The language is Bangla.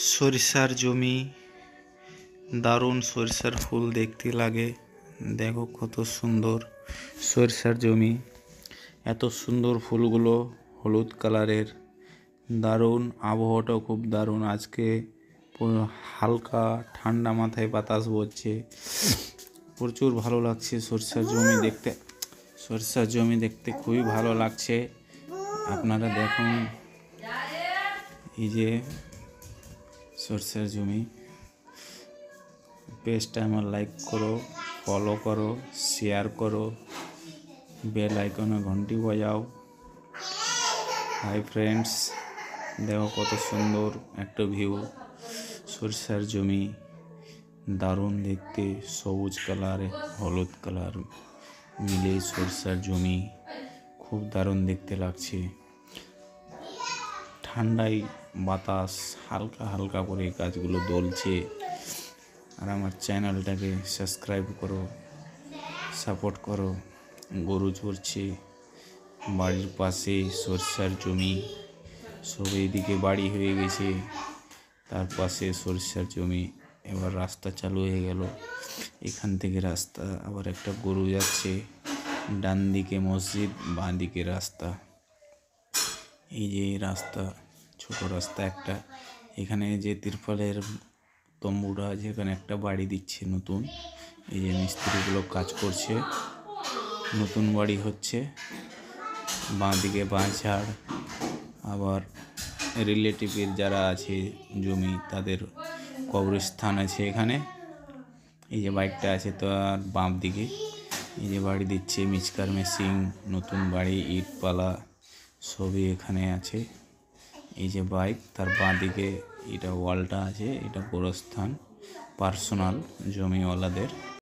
সরিষার জমি, দারুণ সরিষার ফুল দেখতে লাগে। দেখো কত সুন্দর সরিষার জমি, এত সুন্দর ফুলগুলো হলুদ কালারের। দারুণ আবহাওয়াটাও খুব দারুণ আজকে, হালকা ঠান্ডা মাথায় বাতাস বইছে, প্রচুর ভালো লাগছে সরিষার জমি দেখতে। সরিষার জমি দেখতে খুবই ভালো লাগছে। আপনারা দেখুন, এই যে সরিষার জমি। পেজটা আমার লাইক করো, ফলো করো, শেয়ার করো, বেল আইকনে ঘন্টি বাজাও। হাই ফ্রেন্ডস, দেখো কত সুন্দর একটা ভিউ। সরিষার জমি দারুণ দেখতে, সবুজ কালার হলুদ কালার মিলে সরিষার জমি খুব দারুণ দেখতে লাগছে। ঠান্ডায় বাতাস হালকা হালকা করে গাছগুলো দোলছে। আর আমার চ্যানেলটাকে সাবস্ক্রাইব করো, সাপোর্ট করো। গরু চড়ছে, বাড়ির পাশে সরিষার জমি, সব এইদিকে বাড়ি হয়ে গেছে, তার পাশে সরিষার জমি। এবার রাস্তা চালু হয়ে গেল, এখান থেকে রাস্তা। আবার একটা গরু যাচ্ছে, ডান দিকে মসজিদ, বাঁ দিকে রাস্তা। এই যে রাস্তা, ছোট রাস্তা একটা। এখানে যে তিরপলের তম্বুটা আছে, এখানে একটা বাড়ি দিচ্ছে নতুন। এই যে মিস্ত্রিগুলো কাজ করছে, নতুন বাড়ি হচ্ছে। বাঁ দিকে বাঁশঝাড়, আবার রিলেটিভের যারা আছে জমি, তাদের কবরস্থান আছে এখানে। এই যে বাইকটা আছে তো, আর বাম দিকে এই যে বাড়ি দিচ্ছে, মিচকার মেশিন, নতুন বাড়ি, ইটপালা সবই এখানে আছে। এই যে বাইক, তার বাঁ দিকে এটা ওয়ালটা আছে, এটা গোরস্থান পার্সোনাল জমিওয়ালাদের।